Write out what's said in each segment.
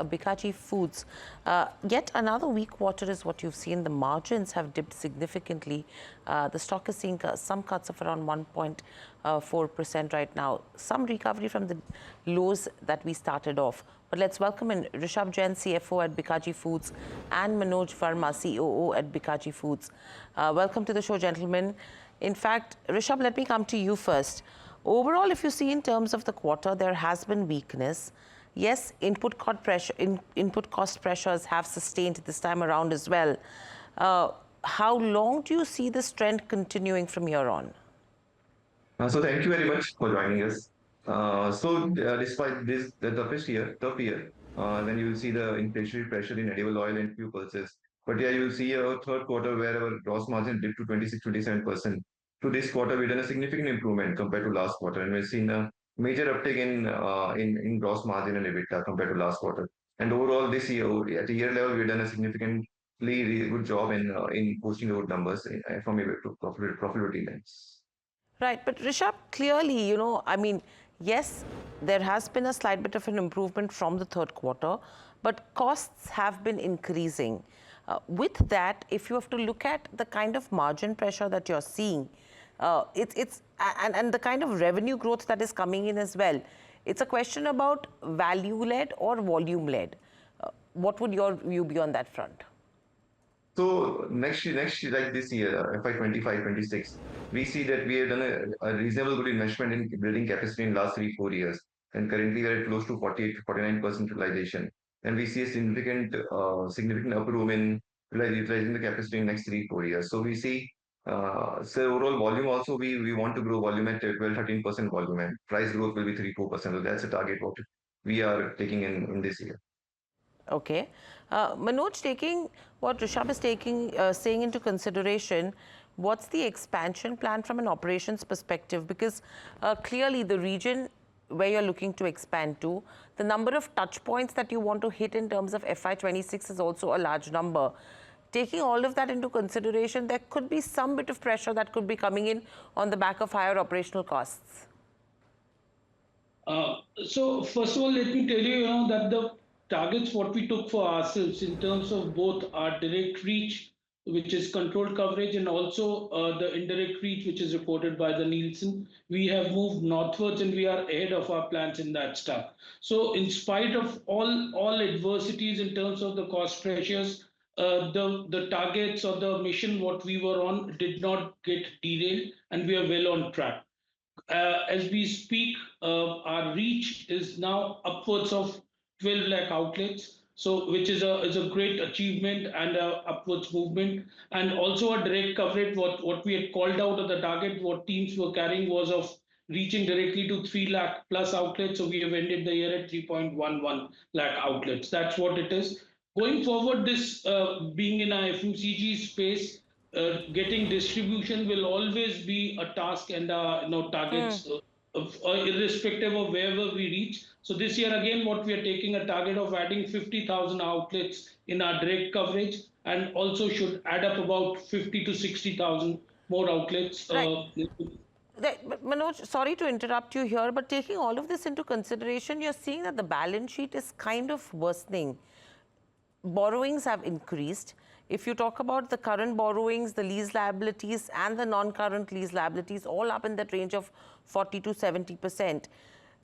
Bikaji Foods. Yet another weak quarter is what you've seen. The margins have dipped significantly. The stock is seeing some cuts of around 1.4% right now. Some recovery from the lows that we started off. But let's welcome in Rishabh Jain, CFO at Bikaji Foods, and Manoj Verma, COO at Bikaji Foods. Welcome to the show, gentlemen. In fact, Rishabh, let me come to you first. Overall, if you see in terms of the quarter, there has been weakness. Yes, input cost pressures have sustained this time around as well. How long do you see this trend continuing from here on? So thank you very much for joining us. Despite this the tough year, then you will see the inflationary pressure in edible oil and few pulses. But yeah, you will see a third quarter where our gross margin dipped to 26-27%. To this quarter, we've done a significant improvement compared to last quarter, and we've seen a major uptick in gross margin and EBITDA compared to last quarter. And overall, this year at a year level, we've done a significantly good job in posting good numbers from a profitability lens. Right, but Rishabh, clearly, I mean, yes, there has been a slight bit of an improvement from the third quarter, but costs have been increasing. With that, if you have to look at the kind of margin pressure that you're seeing, and the kind of revenue growth that is coming in as well, it's a question about value-led or volume-led. What would your view be on that front? So next year, like this year, FY 25-26, we see that we have done a reasonable good investment in building capacity in last 3-4 years, and currently we are at close to 48 to 49% utilization, and we see a significant upper room in utilizing the capacity in next 3-4 years. So we see so overall volume also we want to grow volume at 12-13% volume, and price growth will be 3-4%. So that's the target what we are taking in this year. Okay. Manoj, taking what Rishabh is saying into consideration, what's the expansion plan from an operations perspective? Because clearly the region where you're looking to expand to, the number of touch points that you want to hit in terms of FY26 is also a large number. Taking all of that into consideration, there could be some bit of pressure that could be coming in on the back of higher operational costs. So first of all, let me tell you, that the targets what we took for ourselves in terms of both our direct reach, which is controlled coverage, and also the indirect reach, which is reported by the Nielsen, we have moved northwards and we are ahead of our plans in that stuff. So in spite of all adversities in terms of the cost pressures, the targets or the mission what we were on did not get derailed, and we are well on track. As we speak, our reach is now upwards of 12 lakh outlets, so which is a great achievement and a upwards movement. And also a direct coverage, what we had called out of the target, what teams were carrying was of reaching directly to 3 lakh plus outlets. So we have ended the year at 3.11 lakh outlets. That's what it is. Going forward, this being in a FMCG space, getting distribution will always be a task and targets irrespective of wherever we reach. So this year again, what we are taking a target of adding 50,000 outlets in our direct coverage, and also should add up about 50 to 60,000 more outlets. Right. Manoj, sorry to interrupt you here, but taking all of this into consideration, you're seeing that the balance sheet is kind of worsening. Borrowings have increased. If you talk about the current borrowings, the lease liabilities and the non-current lease liabilities, all up in that range of 40 to 70%.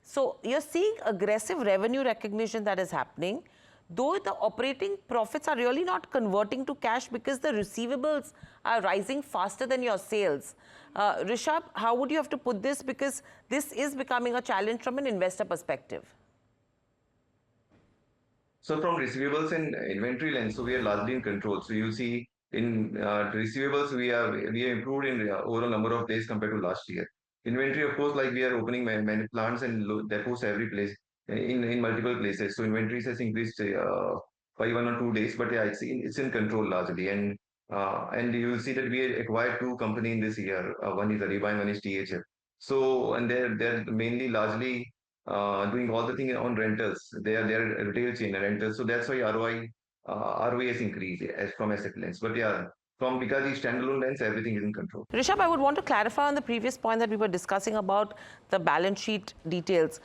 So you're seeing aggressive revenue recognition that is happening, though the operating profits are really not converting to cash because the receivables are rising faster than your sales. Rishabh, how would you have to put this? Because this is becoming a challenge from an investor perspective. So from receivables and inventory lens, so we are largely in control. So you see in receivables, we have improved in overall number of days compared to last year. Inventory, of course, like we are opening many plants and depots every place in multiple places. So inventories has increased by 1 or 2 days, but yeah, it's in control largely. And you will see that we acquired two companies in this year. One is Ariba and one is THF. So and they're mainly largely doing all the things on rentals. They are retail chain rentals. So that's why ROI has increased as from asset lens. But yeah, from Bikaji standalone lens, everything is in control. Rishabh, I would want to clarify on the previous point that we were discussing about the balance sheet details.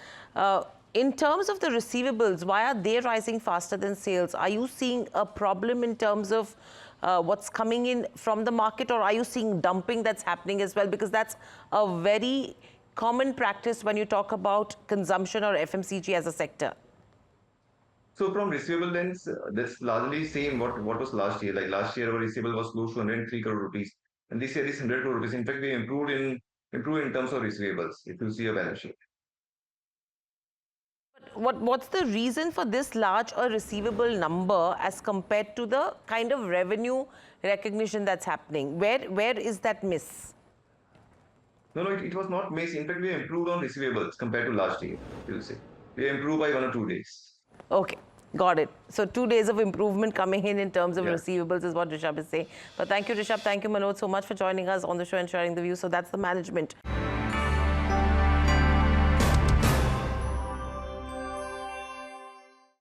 In terms of the receivables, why are they rising faster than sales? Are you seeing a problem in terms of what's coming in from the market, or are you seeing dumping that's happening as well? Because that's a very common practice when you talk about consumption or FMCG as a sector. So from receivable lens, that's largely same what was last year. Like last year, our receivable was close to 103 crore rupees, and this year is 100 crore rupees. In fact, we improved in terms of receivables. If you see a balance sheet. What's the reason for this large a receivable number as compared to the kind of revenue recognition that's happening? Where is that miss? No, it was not missed. In fact, we improved on receivables compared to last year. You'll see, we improved by 1 or 2 days. Okay, got it. So 2 days of improvement coming in terms of Yeah. receivables is what Rishabh is saying. But thank you, Rishabh. Thank you, Manoj, so much for joining us on the show and sharing the views. So that's the management.